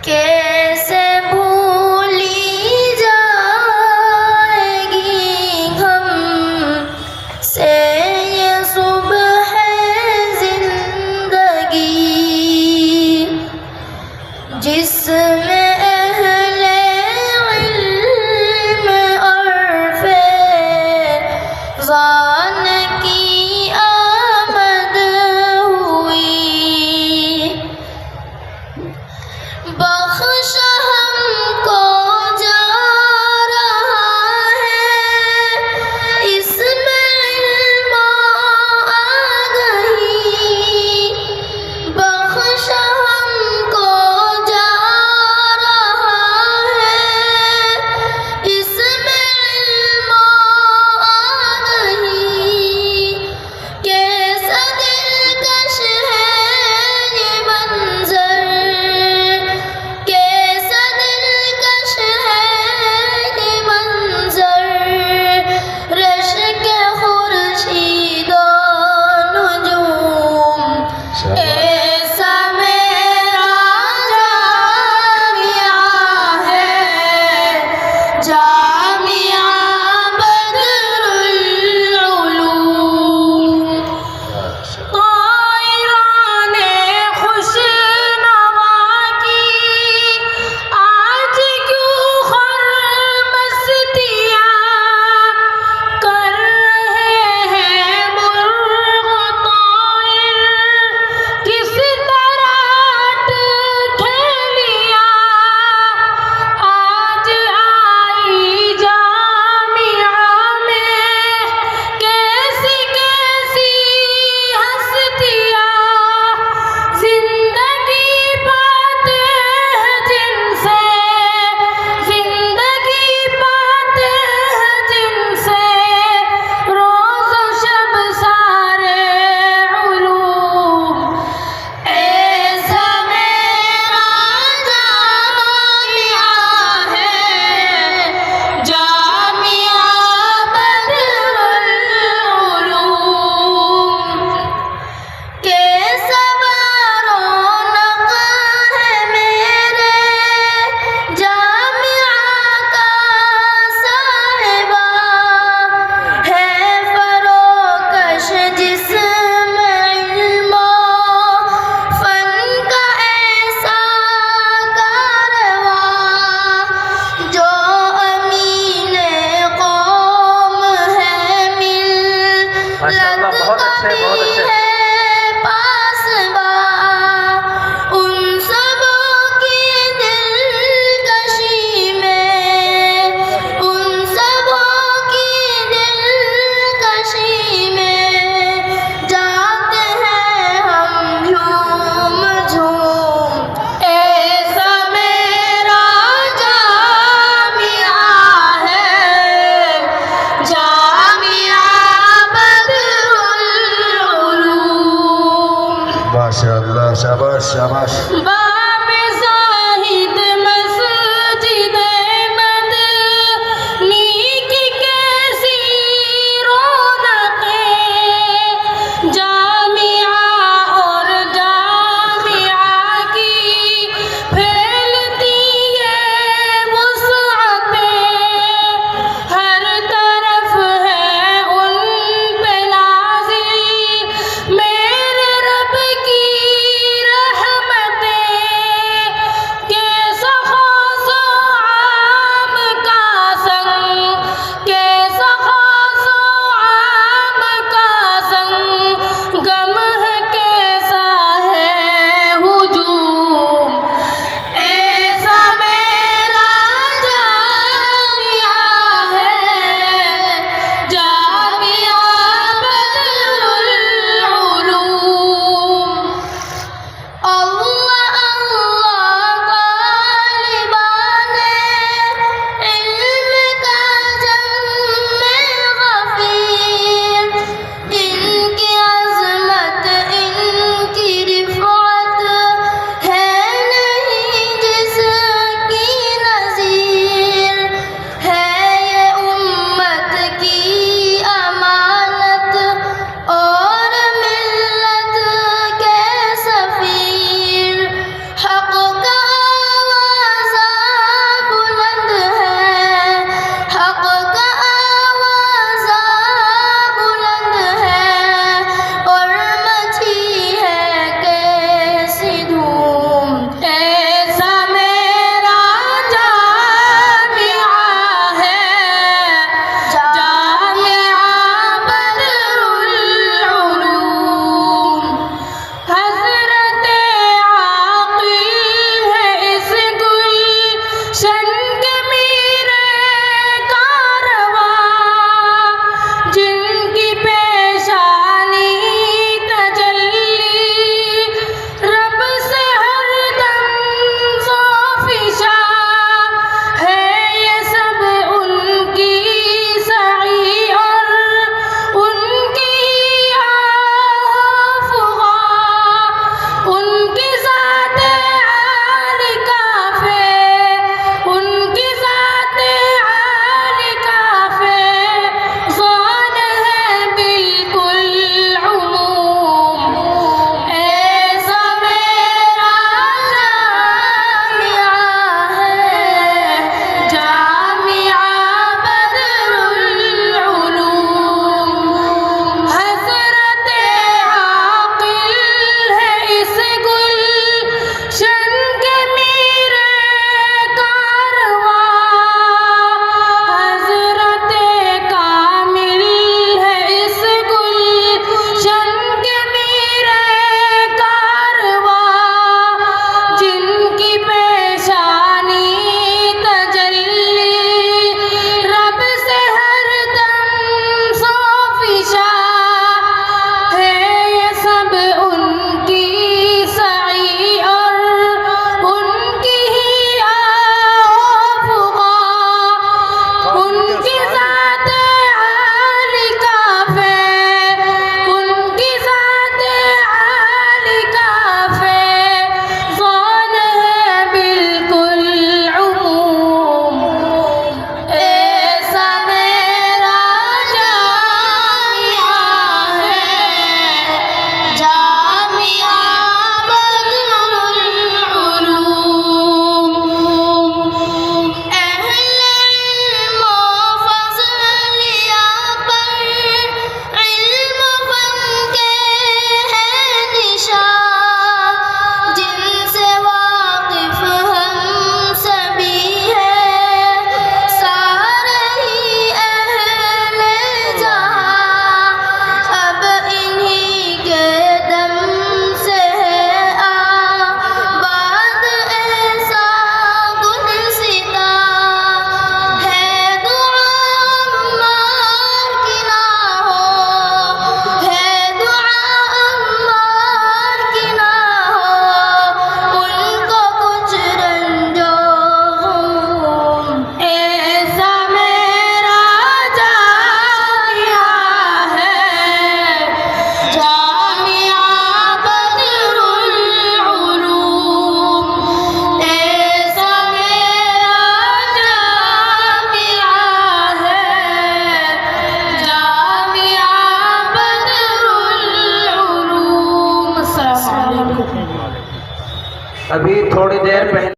कैसे भूली जाएगी हम से ये सुबह जिंदगी जिसमें अहले इल्म और फैज़ान की आमद हुई। बख्श हमको जा रहा है इसमें इल्म आगही। बख्श हमको जा रहा है इसमें इल्म आगही। कैसा दिलकश है ये मंजर, कैसा दिलकश है ये मंजर। रश्क खुर्शीद व नुजूम ऐसा मेरा जामिया है, जामिया बदरुल उलूम। तायराने खुशनवा की आज क्यों खरमस्तियाँ कर रहे हैं मुर्ग तायर, किस तरह खेलियाँ आज आई जामिया में। कैसी कैसी हस्तियाँ जिंदगी पाते हैं जिनसे, जिंदगी पाते हैं जिनसे रोज़ शब सारे उलूम। ऐसा मेरा जामिया है, जामिया बदरुल उलूम। कैसा रौनक है मेरे जामिया का साहिबा, है फरोकश जिसमें इल्म फन का ऐसा कारवां। जो अमीने कौम है माशाअल्लाह, बहुत अच्छे, बहुत अच्छे। है पासबा, उन सबों की दिलकशी में, उन सबों की दिलकशी में जाते हैं हम झूम झूम। ऐसा मेरा जामिया है, जामिया बदरुल उलूम। माशाअल्लाह, शाबाश शाबाश।